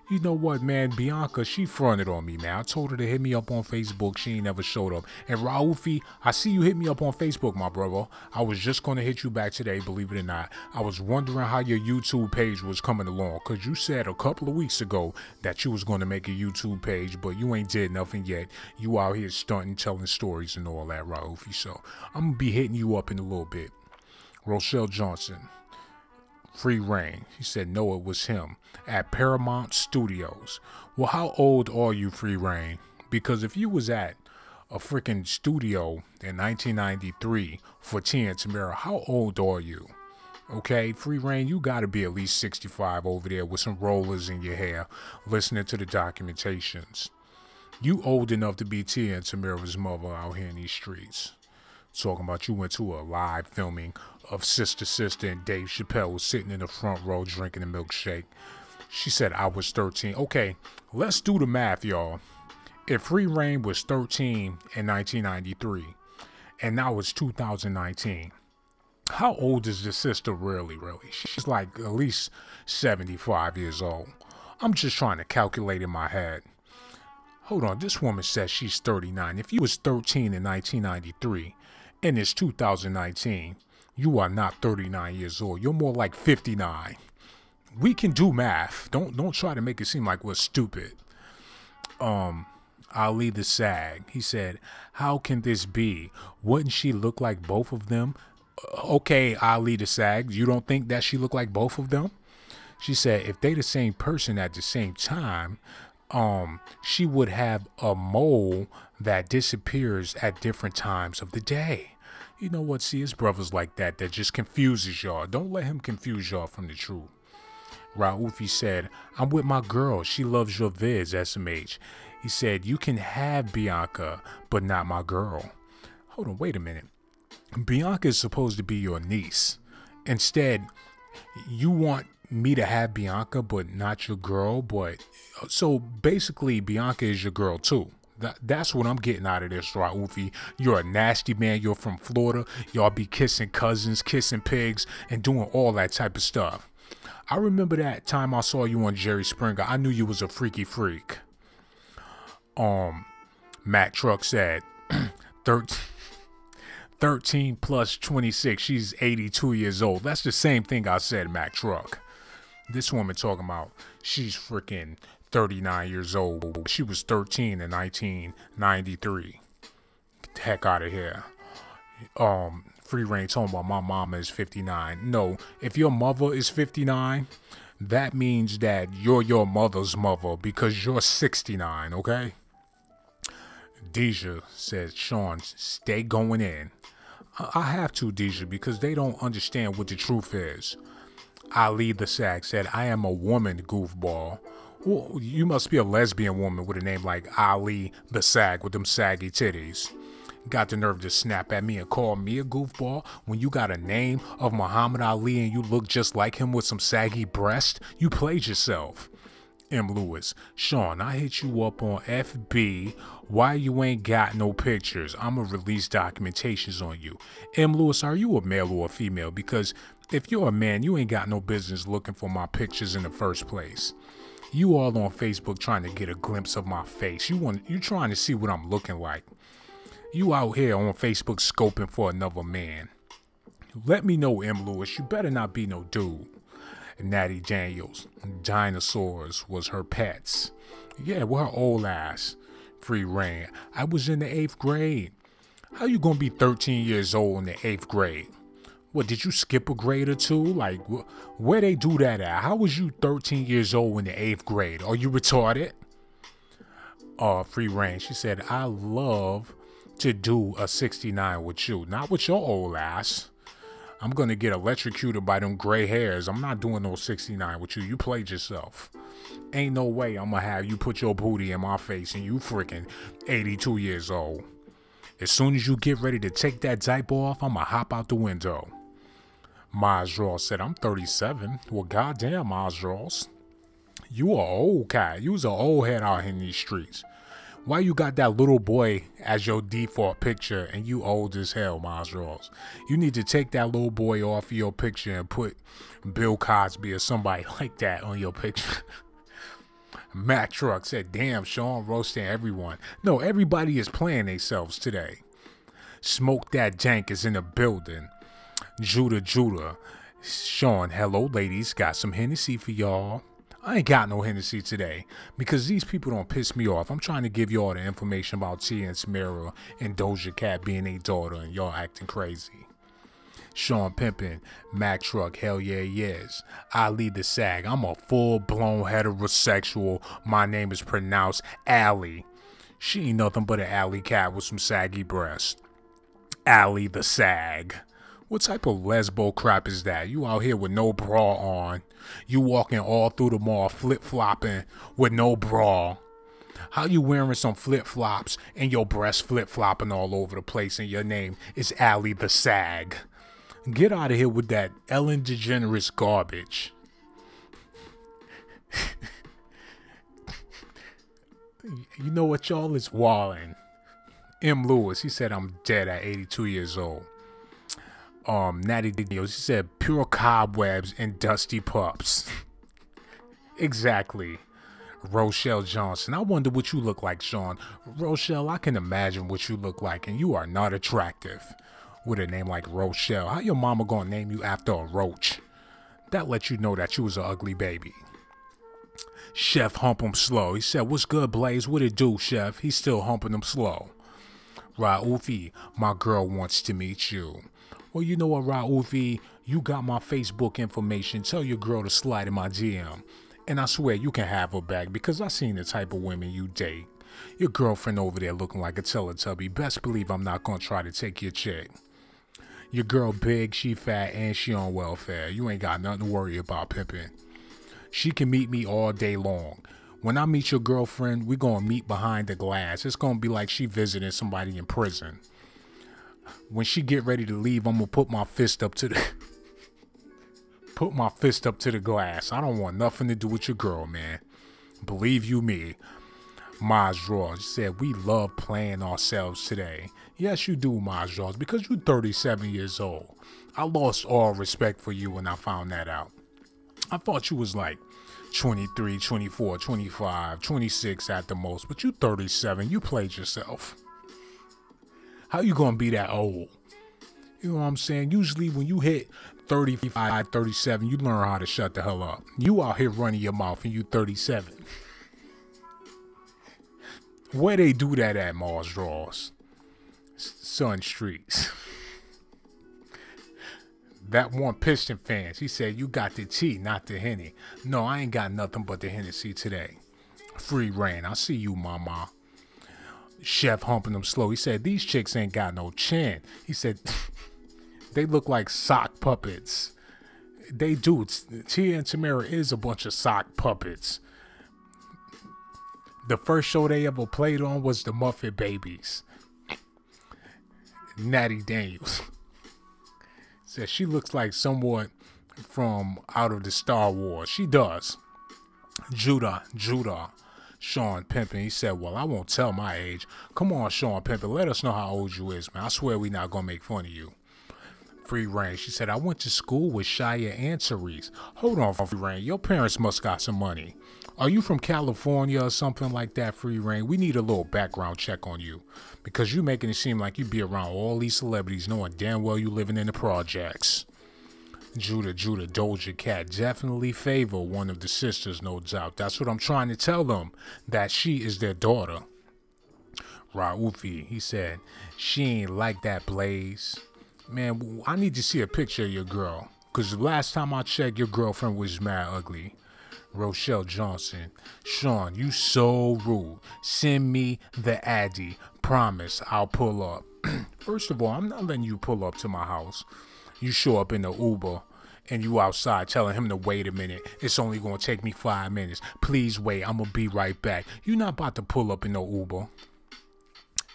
You know what, man? Bianca, she fronted on me, man. I told her to hit me up on Facebook. She ain't never showed up. And Raufi, I see you hit me up on Facebook, my brother. I was just going to hit you back today, believe it or not. I was wondering how your YouTube page was coming along, because you said a couple of weeks ago that you was going to make a YouTube page, but you ain't did nothing yet. You out here stunting, telling stories and all that, Raufi. So I'm going to be hitting you up in a little bit. Rochelle Johnson, Free Reign. He said, no, it was him at Paramount Studios. Well, how old are you, Free Reign? Because if you was at a freaking studio in 1993 for Tia and Tamera, how old are you? Okay, Free Reign, you got to be at least 65 over there with some rollers in your hair, listening to the documentations. You old enough to be Tia and Tamera's mother out here in these streets. Talking about you went to a live filming of Sister Sister and Dave Chappelle was sitting in the front row drinking a milkshake. She said I was 13. Okay, let's do the math, y'all. If Free Reign was 13 in 1993, and now it's 2019, how old is this sister really? She's like at least 75 years old. I'm just trying to calculate in my head. Hold on, this woman says she's 39. If you was 13 in 1993 and it's 2019, you are not 39 years old. You're more like 59. We can do math. Don't try to make it seem like we're stupid. Ali the Sag, he said, how can this be? Wouldn't she look like both of them? Okay, Ali the Sag, you don't think that she looked like both of them? She said if they the same person at the same time, she would have a mole that disappears at different times of the day. You know what? See, it's brothers like that just confuses y'all. Don't let him confuse y'all from the truth. Raufi said, I'm with my girl. She loves your vids, SMH. He said, you can have Bianca, but not my girl. Hold on, wait a minute. Bianca is supposed to be your niece. Instead, you want me to have Bianca, but not your girl. But so basically, Bianca is your girl too. That's what I'm getting out of this, Raufi. You're a nasty man. You're from Florida. Y'all be kissing cousins, kissing pigs, and doing all that type of stuff. I remember that time I saw you on Jerry Springer. I knew you was a freaky freak. Matt Truck said 13 plus 26. She's 82 years old. That's the same thing I said, Matt Truck. This woman talking about she's freaking 39 years old. She was 13 in 1993. Get the heck out of here. Free Reign talking about my mama is 59. No, if your mother is 59, that means that you're your mother's mother because you're 69, okay? Deja says, Sean, stay going in. I have to, Deja, because they don't understand what the truth is. Ali the Sag said, I am a woman, goofball. Well, you must be a lesbian woman with a name like Ali the Sag with them saggy titties. Got the nerve to snap at me and call me a goofball when you got a name of Muhammad Ali and you look just like him with some saggy breast? You played yourself. M. Lewis, Sean, I hit you up on FB. Why you ain't got no pictures? I'ma release documentations on you. M. Lewis, are you a male or a female? Because if you're a man, you ain't got no business looking for my pictures in the first place. You all on Facebook trying to get a glimpse of my face. You trying to see what I'm looking like. You out here on Facebook scoping for another man. Let me know, M. Lewis. You better not be no dude. Natty Daniels, dinosaurs was her pets. Yeah, with her old ass. Free Reign, I was in the 8th grade. How you gonna be 13 years old in the 8th grade? What, did you skip a grade or two? Like, where they do that at? How was you 13 years old in the 8th grade? Are you retarded? Free Reign, she said, I love to do a 69 with you, not with your old ass. I'm gonna get electrocuted by them gray hairs. I'm not doing no 69 with you. You played yourself. Ain't no way I'm gonna have you put your booty in my face and you freaking 82 years old. As soon as you get ready to take that diaper off, I'm gonna hop out the window. Mazraw said, I'm 37. Well, goddamn, Mazraws. You a old cat. You was an old head out in these streets. Why you got that little boy as your default picture and you old as hell, Mazraws? You need to take that little boy off of your picture and put Bill Cosby or somebody like that on your picture. Matt Truck said, damn, Sean roasting everyone. No, everybody is playing themselves today. Smoke That Jank is in the building. Judah. Sean, hello, ladies. Got some Hennessy for y'all. I ain't got no Hennessy today because these people don't piss me off. I'm trying to give y'all the information about Tia and Tamera and Doja Cat being a daughter and y'all acting crazy. Sean Pimpin, Mac Truck, hell yeah, yes. Ali the Sag, I'm a full-blown heterosexual. My name is pronounced Allie. She ain't nothing but an alley cat with some saggy breasts. Ali the Sag. What type of lesbo crap is that? You out here with no bra on. You walking all through the mall flip-flopping with no bra. How you wearing some flip-flops and your breasts flip-flopping all over the place and your name is Ali the Sag? Get out of here with that Ellen DeGeneres garbage. You know what, y'all? It's Wallin. M. Lewis, he said I'm dead at 82 years old. Natty Dios, he said pure cobwebs and dusty pups. Exactly. Rochelle Johnson, I wonder what you look like, Sean. Rochelle, I can imagine what you look like, and you are not attractive. With a name like Rochelle, how your mama gonna name you after a roach? That lets you know that you was an ugly baby. Chef hump him slow. He said, what's good, Blaze? What it do, Chef? He's still humping him slow. Raufi, my girl wants to meet you. Well, you know what, Raufi? You got my Facebook information. Tell your girl to slide in my DM. And I swear you can have her back because I seen the type of women you date. Your girlfriend over there looking like a Teletubby. Best believe I'm not gonna try to take your chick. Your girl big, she fat, and she on welfare. You ain't got nothing to worry about, pimpin'. She can meet me all day long. When I meet your girlfriend, we gonna meet behind the glass. It's gonna be like she visiting somebody in prison. When she get ready to leave, I'm gonna put my fist up to the glass. I don't want nothing to do with your girl, man. Believe you me. Maj Ross said, we love playing ourselves today. Yes, you do, Maj Ross, because you're 37 years old. I lost all respect for you when I found that out. I thought you was like 23, 24, 25, 26 at the most, but you 37, you played yourself. How you gonna be that old? You know what I'm saying? Usually when you hit 35, 37, you learn how to shut the hell up. You out here running your mouth and you 37. Where they do that at, Mars Ross? Sun Streets. That one Piston fans, he said, you got the tea, not the Henny. No, I ain't got nothing but the Hennessy today. Free reign. I see you, mama. Chef humping them slow. He said, these chicks ain't got no chin. He said, they look like sock puppets. They do. Tia and Tamera is a bunch of sock puppets. The first show they ever played on was the Muffet Babies. Natty Daniels says she looks like someone from out of the Star Wars. She does. Judah, Sean Pimpin. He said, well, I won't tell my age. Come on, Sean Pimpin. Let us know how old you is, man. I swear we not gonna make fun of you. Free Reign. She said, I went to school with Shia and Therese. Hold on, Free Reign. Your parents must got some money. Are you from California or something like that, Free Reign? We need a little background check on you. Because you making it seem like you be around all these celebrities knowing damn well you living in the projects. Judah, Doja Cat definitely favor one of the sisters, no doubt. That's what I'm trying to tell them, that she is their daughter. Raufi, he said, she ain't like that, Blaze. Man, I need to see a picture of your girl. Because the last time I checked, your girlfriend was mad ugly. Rochelle Johnson, Sean, you so rude. Send me the Addy. Promise, I'll pull up. First of all, I'm not letting you pull up to my house. You show up in the Uber and you outside telling him to wait a minute. It's only going to take me 5 minutes. Please wait. I'm going to be right back. You're not about to pull up in no Uber.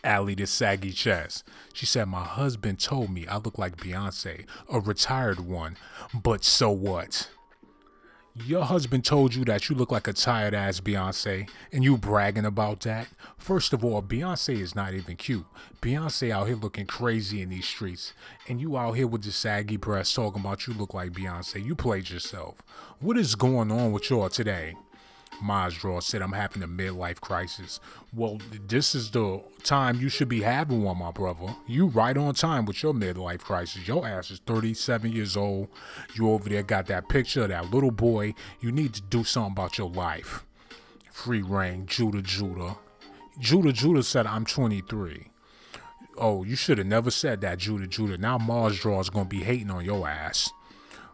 Allie the saggy chest. She said, my husband told me I look like Beyonce, a retired one. But so what? Your husband told you that you look like a tired ass Beyonce and you bragging about that? First of all, Beyonce is not even cute. Beyonce out here looking crazy in these streets and you out here with the saggy breasts talking about you look like Beyonce. You played yourself. What is going on with y'all today? Majdraw said, I'm having a midlife crisis. Well, this is the time you should be having one, my brother. You right on time with your midlife crisis. Your ass is 37 years old. You over there got that picture of that little boy. You need to do something about your life. Free reign, Judah. Judah said, I'm 23. Oh, you should have never said that, Judah. Now Majdraw is going to be hating on your ass.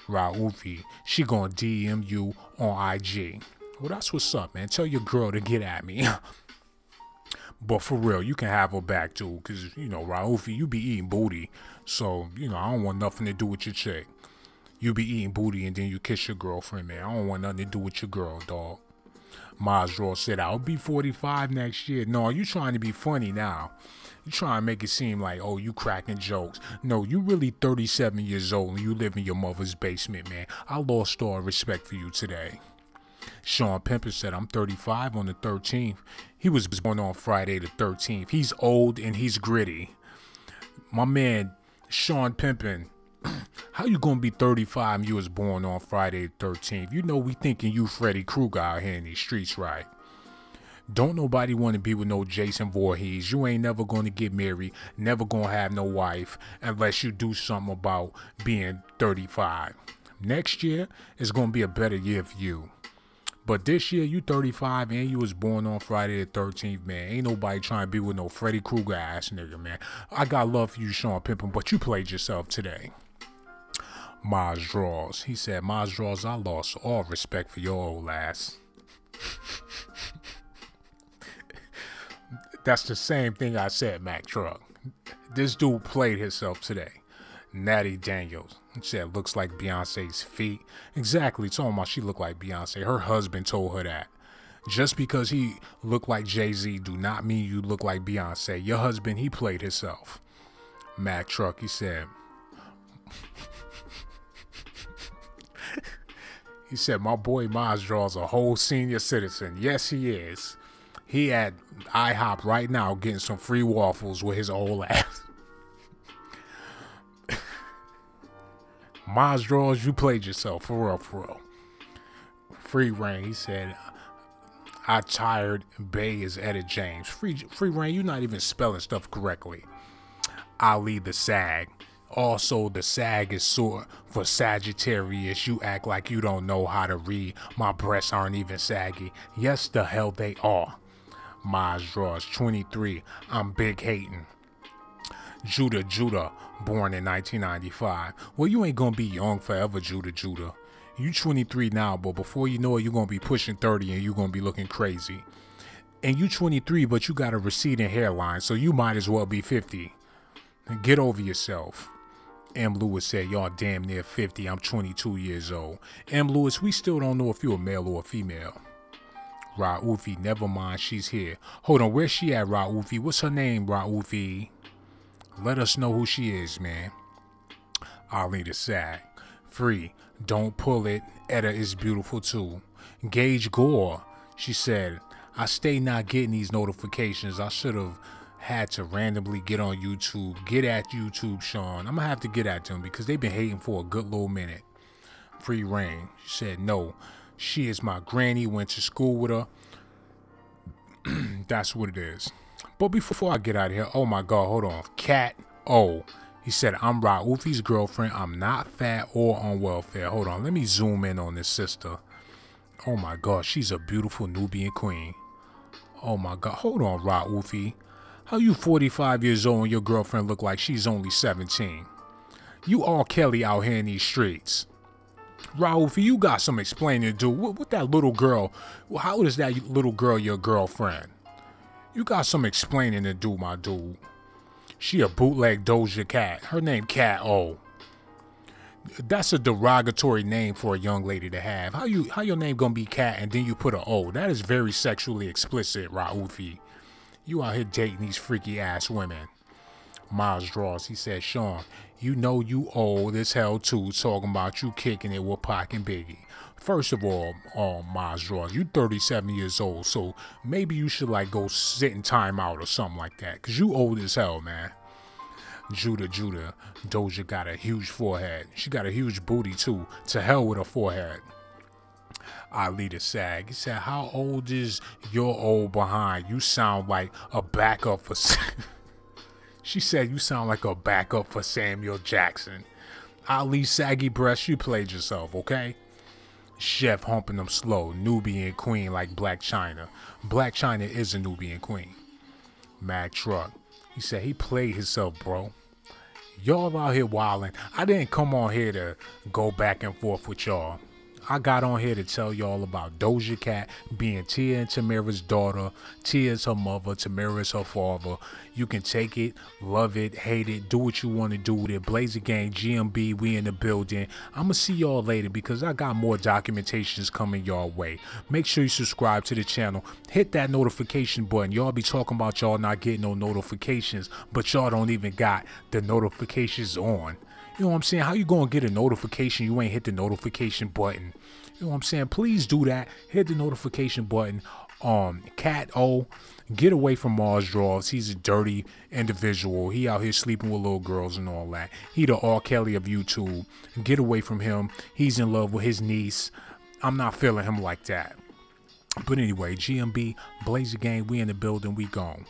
Raufi, she going to DM you on IG. Well, that's what's up, man. Tell your girl to get at me. But for real, you can have her back, too. Because, you know, Raufi, you be eating booty. So, you know, I don't want nothing to do with your chick. You be eating booty and then you kiss your girlfriend, man. I don't want nothing to do with your girl, dog. Majdraw said, I'll be 45 next year. No, you trying to be funny now. You trying to make it seem like, oh, you cracking jokes. No, you really 37 years old and you live in your mother's basement, man. I lost all respect for you today. Sean Pimpin said, I'm 35 on the 13th. He was born on Friday the 13th. He's old and he's gritty. My man, Sean Pimpin, how you gonna be 35 and you was born on Friday the 13th? You know we thinking you Freddy Krueger out here in these streets, right? Don't nobody want to be with no Jason Voorhees. You ain't never going to get married, never going to have no wife unless you do something about being 35. Next year is going to be a better year for you. But this year, you 35 and you was born on Friday the 13th, man. Ain't nobody trying to be with no Freddy Krueger ass nigga, man. I got love for you, Sean Pimpin, but you played yourself today. Maz Draws. He said, Maz Draws, I lost all respect for your old ass. That's the same thing I said, Mac Truck. This dude played himself today. Natty Daniels said, looks like Beyonce's feet. Exactly, talking about she looked like Beyonce. Her husband told her that. Just because he looked like Jay-Z do not mean you look like Beyonce. Your husband, he played himself. Mac Truck, he said, he said, my boy Maz Draws a whole senior citizen. Yes, he is. He at IHOP right now getting some free waffles with his old ass. Maz Draws, you played yourself, for real, for real. Free Reign, he said, I tired Bay is Etta James. Free Reign, you're not even spelling stuff correctly. Ali the Sag. Also, the SAG is sore for Sagittarius. You act like you don't know how to read. My breasts aren't even saggy. Yes, the hell they are. Maz Draws, 23. I'm big hating. Judah, born in 1995. Well, you ain't gonna be young forever, Judah. You 23 now, but before you know it, you're gonna be pushing 30 and you're gonna be looking crazy. And you 23, but you got a receding hairline, so you might as well be 50. Get over yourself. M. Lewis said, y'all damn near 50. I'm 22 years old. M. Lewis, we still don't know if you're a male or a female. Raufi, never mind, she's here. Hold on, where's she at, Raufi? What's her name, Raufi? Let us know who she is, man. Ali the Sag. Free, don't pull it. Etta is beautiful too. Gage Gore, she said, I stay not getting these notifications. I should have had to randomly get on YouTube. Get at YouTube, Sean. I'm gonna have to get at them because they've been hating for a good little minute. Free Reign, she said, no. She is my granny, went to school with her. That's what it is. But before I get out of here, oh my God, hold on. Cat O. He said, I'm Raufi's girlfriend. I'm not fat or on welfare. Hold on, let me zoom in on this sister. Oh my God, she's a beautiful Nubian queen. Oh my God, hold on, Raufi. How you 45 years old and your girlfriend look like she's only 17? You R. Kelly out here in these streets. Raufi, you got some explaining to do. What that little girl, how is that little girl your girlfriend? You got some explaining to do, my dude. She a bootleg Doja Cat. Her name Cat O. That's a derogatory name for a young lady to have. How your name gonna be Cat and then you put a O? That is very sexually explicit, Raufi. You out here dating these freaky ass women. Maz Draws, he said, Sean, you know you old as hell too, talking about you kicking it with Pac and Biggie. First of all, Maz Draws, you 37 years old, so maybe you should like go sit in timeout or something like that, cause you old as hell, man. Judah, Doja got a huge forehead. She got a huge booty too. To hell with her forehead. Ali the Sag, he said, how old is your old behind? You sound like a backup for... She said, you sound like a backup for Samuel Jackson. Ali Saggy Breast, you played yourself, okay? Chef humping them slow. Nubian queen like Black China. Black China is a Nubian queen. Mad Truck, he said, he played himself, bro. Y'all out here wilding. I didn't come on here to go back and forth with y'all. I got on here to tell y'all about Doja Cat being Tia and Tamera's daughter. Tia's her mother, Tamera's her father. You can take it, love it, hate it, do what you want to do with it. Blazer Gang, GMB, we in the building. I'm going to see y'all later because I got more documentations coming y'all way. Make sure you subscribe to the channel. Hit that notification button. Y'all be talking about y'all not getting no notifications, but y'all don't even got the notifications on. You know what I'm saying? How you gonna get a notification? You ain't hit the notification button. You know what I'm saying? Please do that. Hit the notification button. Cat O, get away from Mars Draws. He's a dirty individual. He out here sleeping with little girls and all that. He the R. Kelly of YouTube. Get away from him. He's in love with his niece. I'm not feeling him like that. But anyway, GMB, Blazer Gang, we in the building. We gone.